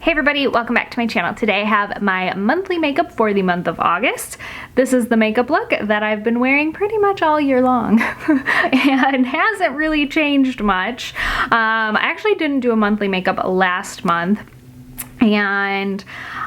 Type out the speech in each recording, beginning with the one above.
Hey everybody, welcome back to my channel. Today I have my monthly makeup for the month of August. This is the makeup look that I've been wearing pretty much all year long and hasn't really changed much. I actually didn't do a monthly makeup last month, and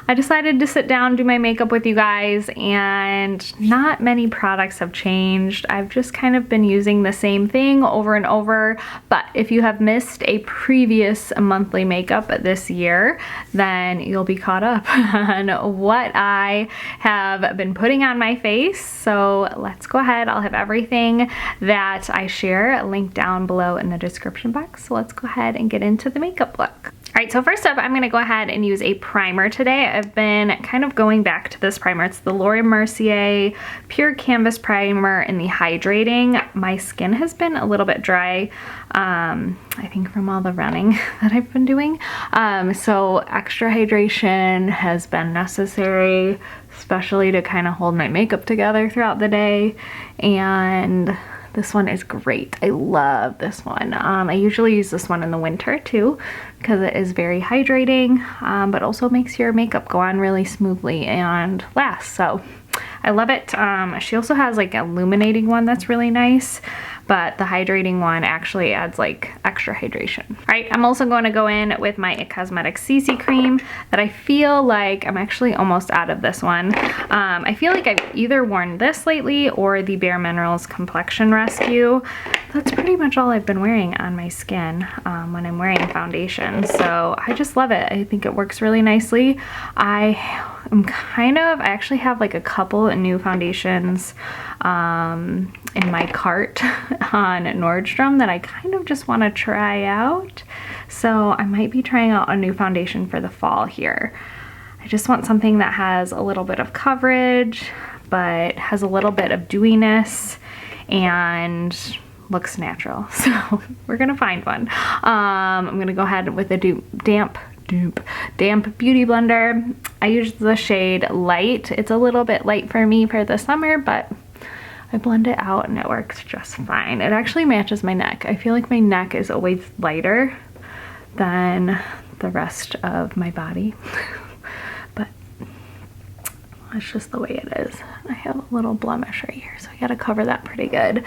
I decided to sit down and do my makeup with you guys, and not many products have changed. I've just kind of been using the same thing over and over, but if you have missed a previous monthly makeup this year, then you'll be caught up on what I have been putting on my face. So let's go ahead. I'll have everything that I share linked down below in the description box. So let's go ahead and get into the makeup look. All right, so first up, I'm gonna go ahead and use a primer today. I've been kind of going back to this primer. It's the Mercier Pure Canvas Primer in the Hydrating. My skin has been a little bit dry, I think from all the running that I've been doing. So extra hydration has been necessary, especially to kind of hold my makeup together throughout the day. And this one is great. I love this one. I usually use this one in the winter too, because it is very hydrating, but also makes your makeup go on really smoothly and last. So I love it. She also has like an illuminating one that's really nice, but the hydrating one actually adds like extra hydration. All right, I'm also going to go in with my IT Cosmetics CC cream that I feel like I'm actually almost out of this one. I feel like I've either worn this lately or the Bare Minerals Complexion Rescue. That's pretty much all I've been wearing on my skin when I'm wearing foundation. So I just love it. I think it works really nicely. I actually have like a couple of new foundations in my cart on Nordstrom that I kind of just want to try out. So I might be trying out a new foundation for the fall here. I just want something that has a little bit of coverage, but has a little bit of dewiness and looks natural. So we're gonna find one. I'm gonna go ahead with a damp beauty blender. I use the shade Light. It's a little bit light for me for the summer, but I blend it out and it works just fine. It actually matches my neck. I feel like my neck is always lighter than the rest of my body, but that's just the way it is. I have a little blemish right here, so I gotta cover that pretty good.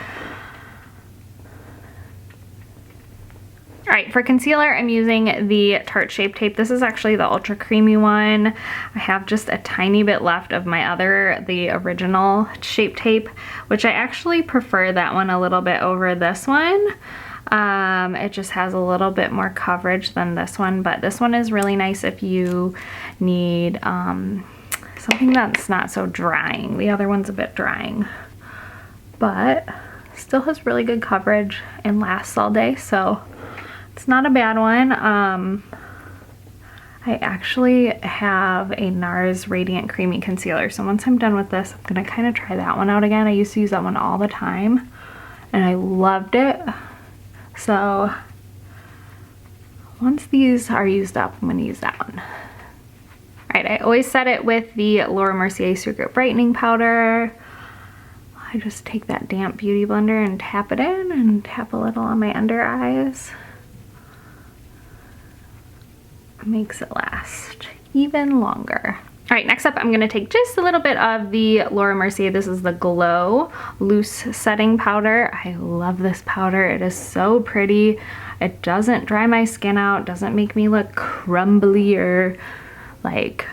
All right, for concealer, I'm using the Tarte Shape Tape. This is actually the ultra creamy one. I have just a tiny bit left of the original Shape Tape, which I actually prefer that one a little bit over this one. It just has a little bit more coverage than this one, but this one is really nice if you need something that's not so drying. The other one's a bit drying, but still has really good coverage and lasts all day, so it's not a bad one. I actually have a Nars Radiant Creamy Concealer, so once I'm done with this, I'm gonna kind of try that one out again. I used to use that one all the time, and I loved it. So once these are used up, I'm gonna use that one. All right, I always set it with the Mercier Secret Brightening Powder. I just take that damp beauty blender and tap it in and tap a little on my under eyes. Makes it last even longer. All right, next up, I'm gonna take just a little bit of the Mercier. This is the Glow Loose Setting Powder. I love this powder. It is so pretty. It doesn't dry my skin out, doesn't make me look crumbly or like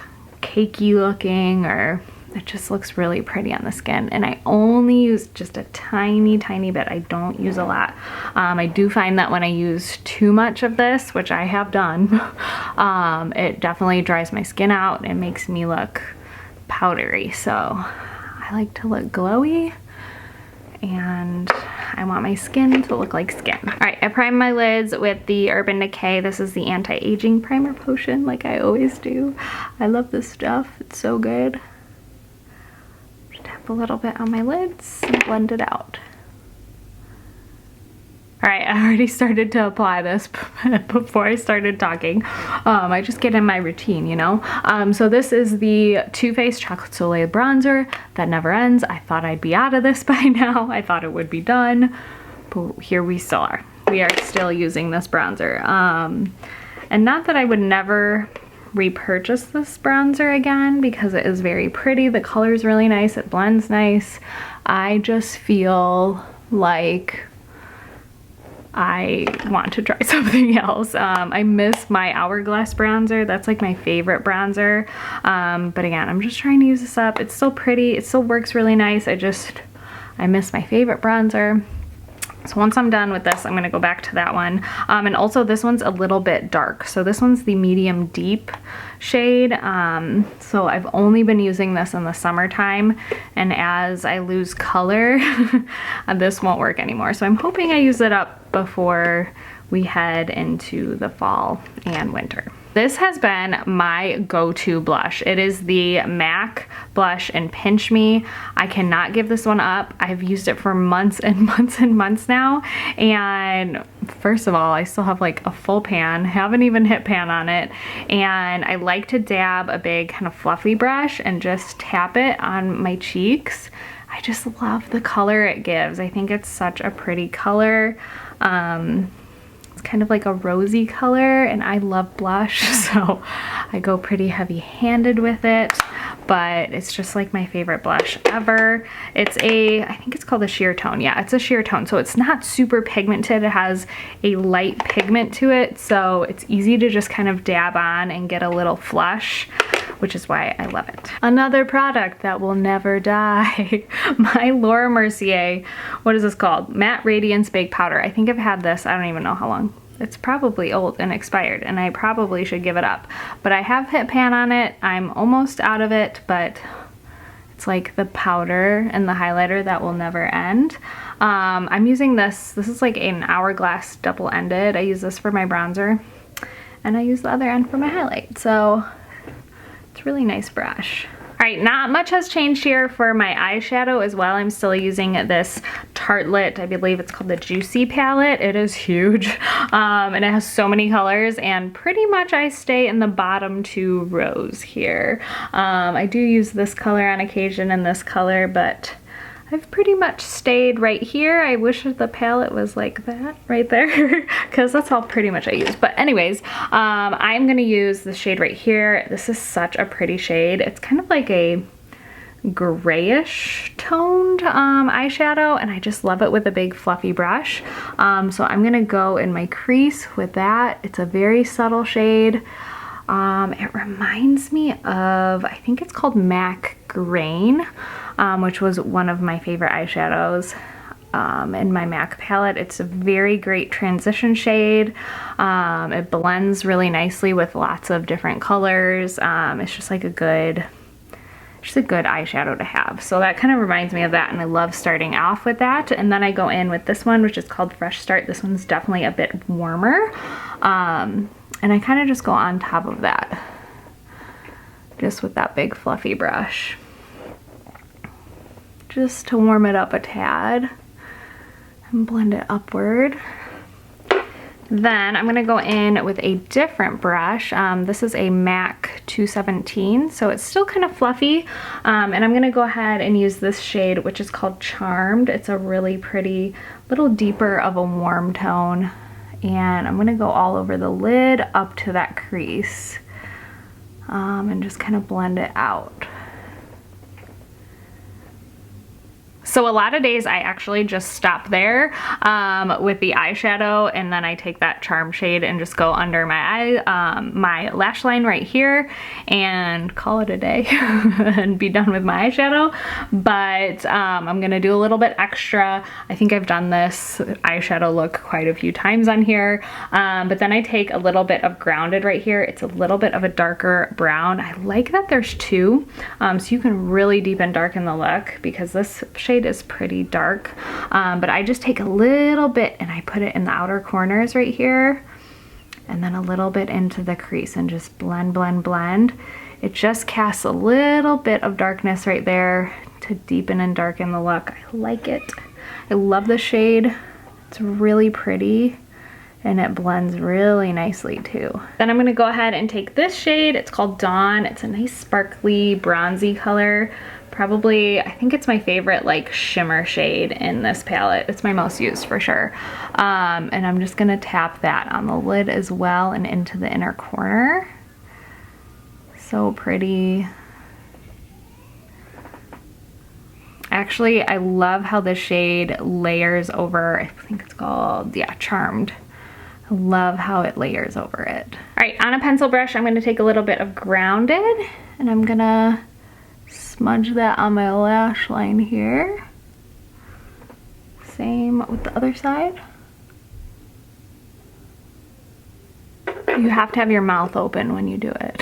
cakey looking, or it just looks really pretty on the skin. And I only use just a tiny bit. I don't use a lot. I do find that when I use too much of this, which I have done, it definitely dries my skin out and makes me look powdery. So I like to look glowy, and I want my skin to look like skin. All right, I prime my lids with the Urban Decay. This is the Anti-Aging Primer Potion, like I always do. I love this stuff. It's so good. Tap a little bit on my lids and blend it out. All right, I already started to apply this before I started talking. I just get in my routine, you know? So this is the Too Faced Chocolate Soleil Bronzer that never ends. I thought I'd be out of this by now. I thought it would be done, but here we still are. We are still using this bronzer. And not that I would never repurchase this bronzer again because it is very pretty. The color is really nice. It blends nice. I just feel like I want to try something else. I miss my Hourglass bronzer. That's like my favorite bronzer. But again, I'm just trying to use this up. It's still pretty. It still works really nice. I miss my favorite bronzer. So once I'm done with this, I'm gonna go back to that one. And also this one's a little bit dark. So this one's the medium deep shade. So I've only been using this in the summertime, and as I lose color, this won't work anymore. So I'm hoping I use it up before we head into the fall and winter. This has been my go-to blush. It is the MAC blush in Pinch Me. I cannot give this one up. I've used it for months and months and months now. And first of all, I still have like a full pan, haven't even hit pan on it. And I like to dab a big kind of fluffy brush and just tap it on my cheeks. I just love the color it gives. I think it's such a pretty color. Kind of like a rosy color, and I love blush, so I go pretty heavy-handed with it, but it's just like my favorite blush ever. I think it's called a sheer tone. Yeah, it's a sheer tone, so it's not super pigmented. It has a light pigment to it, so it's easy to just kind of dab on and get a little flush, which is why I love it. Another product that will never die. My Laura Mercier, what is this called? Matte Radiance Baked Powder. I think I've had this, I don't even know how long. It's probably old and expired, and I probably should give it up. But I have hit pan on it. I'm almost out of it, but it's like the powder and the highlighter that will never end. I'm using this. This is like an Hourglass double-ended. I use this for my bronzer, and I use the other end for my highlight. So it's a really nice brush. All right, not much has changed here for my eyeshadow as well. I'm still using this Tartelette, I believe it's called the Juicy palette. It is huge, and it has so many colors, and pretty much I stay in the bottom 2 rows here. I do use this color on occasion and this color, but I've pretty much stayed right here. I wish the palette was like that right there, because that's all pretty much I use. But anyways, I'm gonna use the shade right here. This is such a pretty shade. It's kind of like a grayish toned eyeshadow, and I just love it with a big fluffy brush. So I'm gonna go in my crease with that. It's a very subtle shade. It reminds me of, I think it's called MAC Grain, which was one of my favorite eyeshadows in my MAC palette. It's a very great transition shade. It blends really nicely with lots of different colors. It's just like a good eyeshadow to have. So that kind of reminds me of that, and I love starting off with that. And then I go in with this one, which is called Fresh Start. This one's definitely a bit warmer. And I kind of just go on top of that, just with that big fluffy brush, just to warm it up a tad and blend it upward. Then I'm gonna go in with a different brush. This is a MAC 217, so it's still kind of fluffy. And I'm gonna go ahead and use this shade, which is called Charmed. It's a really pretty, little deeper of a warm tone. And I'm gonna go all over the lid up to that crease, and just kind of blend it out. So a lot of days I actually just stop there with the eyeshadow, and then I take that Charm shade and just go under my eye, my lash line right here, and call it a day and be done with my eyeshadow. But I'm gonna do a little bit extra. I think I've done this eyeshadow look quite a few times on here, but then I take a little bit of Grounded right here. It's a little bit of a darker brown. I like that there's 2, so you can really deepen darken the look, because this shade is pretty dark, but I just take a little bit and I put it in the outer corners right here, and then a little bit into the crease, and just blend, blend, blend. It just casts a little bit of darkness right there to deepen and darken the look. I like it. I love the shade. It's really pretty, and it blends really nicely too. Then I'm gonna go ahead and take this shade. It's called Dawn. It's a nice sparkly bronzy color. Probably, I think it's my favorite like shimmer shade in this palette. It's my most used for sure. And I'm just gonna tap that on the lid as well and into the inner corner. So pretty. Actually, I love how the shade layers over, I think it's called, yeah, Charmed. I love how it layers over it. All right, on a pencil brush, I'm gonna take a little bit of Grounded, and I'm gonna smudge that on my lash line here. Same with the other side. You have to have your mouth open when you do it.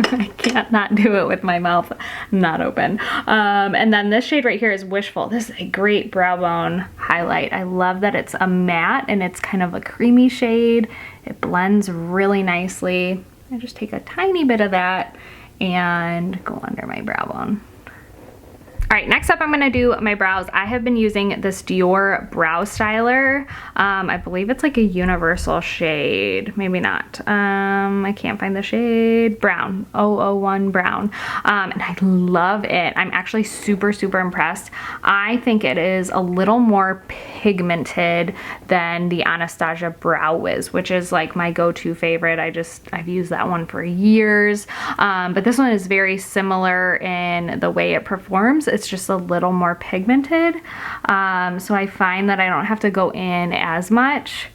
I can't not do it with my mouth not open. And then this shade right here is Wishful. This is a great brow bone highlight. I love that it's a matte and it's kind of a creamy shade. It blends really nicely. I just take a tiny bit of that and go under my brow bone. All right, next up I'm gonna do my brows. I have been using this Dior brow styler. I believe it's like a universal shade, maybe not. I can't find the shade. Brown, 001 brown. And I love it. I'm actually super, super impressed. I think it is a little more pigmented than the Anastasia Brow Wiz, which is like my go-to favorite. I've used that one for years. But this one is very similar in the way it performs. It's just a little more pigmented. So I find that I don't have to go in as much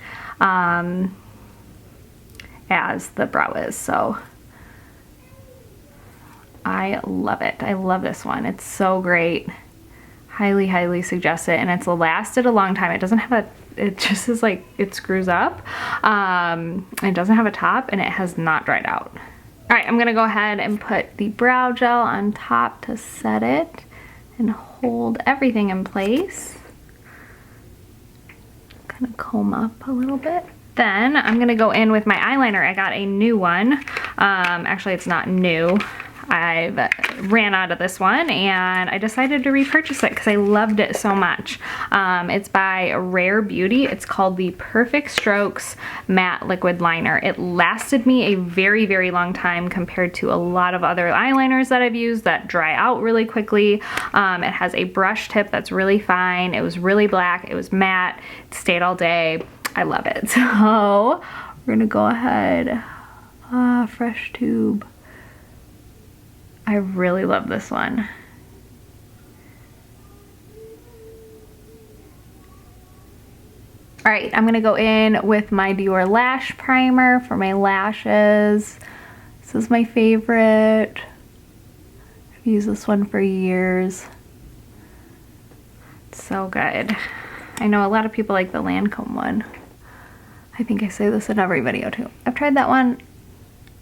as the Brow Wiz. So I love it. I love this one. It's so great. Highly, highly suggest it. And it's lasted a long time. It doesn't have a, it just is like, it screws up. It doesn't have a top and it has not dried out. All right, I'm gonna go ahead and put the brow gel on top to set it and hold everything in place. Kind of comb up a little bit. Then I'm gonna go in with my eyeliner. I got a new one. Actually, it's not new. I've ran out of this one and I decided to repurchase it because I loved it so much. It's by Rare Beauty. It's called the Perfect Strokes Matte Liquid Liner. It lasted me a very, very long time compared to a lot of other eyeliners that I've used that dry out really quickly. It has a brush tip that's really fine. It was really black. It was matte. It stayed all day. I love it. So we're gonna go ahead. Fresh tube. I really love this one. All right, I'm gonna go in with my Dior Lash Primer for my lashes. This is my favorite. I've used this one for years. It's so good. I know a lot of people like the Lancome one. I think I say this in every video too. I've tried that one.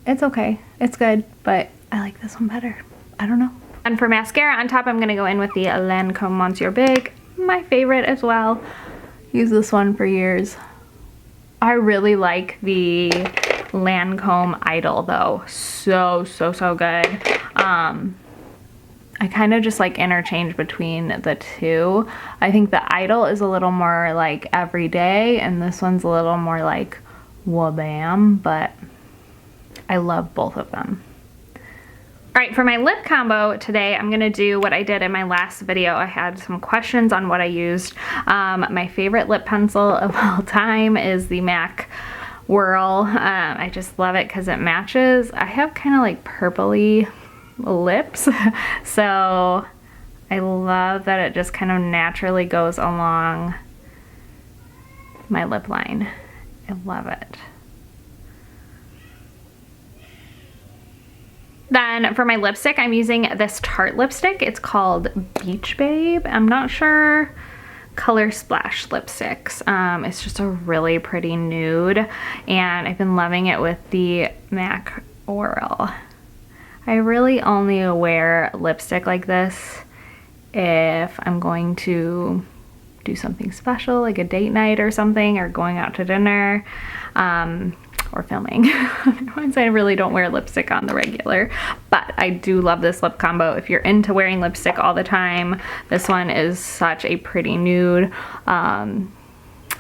It's okay, it's good, but I like this one better. I don't know. And for mascara on top, I'm gonna go in with the Lancome Monsieur Big, my favorite as well. Use this one for years. I really like the Lancome Idol though. So, so, so good. I kind of just like interchange between the two. I think the Idol is a little more like everyday and this one's a little more like wabam, but I love both of them. All right, for my lip combo today, I'm gonna do what I did in my last video. I had some questions on what I used. My favorite lip pencil of all time is the MAC Whirl. I just love it because it matches. I have kind of like purpley lips, so I love that it just kind of naturally goes along my lip line. I love it. Then for my lipstick, I'm using this Tarte lipstick. It's called Beach Babe. I'm not sure. Color Splash lipsticks. It's just a really pretty nude and I've been loving it with the MAC Whirl. I really only wear lipstick like this if I'm going to do something special like a date night or something, or going out to dinner. Or filming. Otherwise, I really don't wear lipstick on the regular, but I do love this lip combo. If you're into wearing lipstick all the time, this one is such a pretty nude.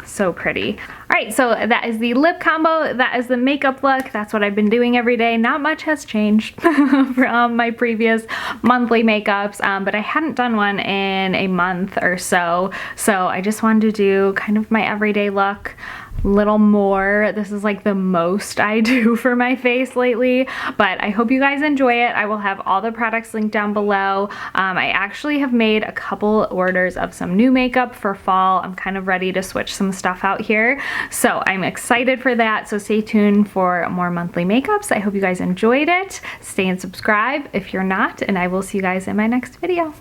So pretty. All right, so that is the lip combo. That is the makeup look. That's what I've been doing every day. Not much has changed from my previous monthly makeups, but I hadn't done one in a month or so. So I just wanted to do kind of my everyday look. little more. This is like the most I do for my face lately, but I hope you guys enjoy it. I will have all the products linked down below. I actually have made a couple orders of some new makeup for fall. I'm kind of ready to switch some stuff out here, so I'm excited for that. So stay tuned for more monthly makeups. I hope you guys enjoyed it. Stay and subscribe if you're not, and I will see you guys in my next video.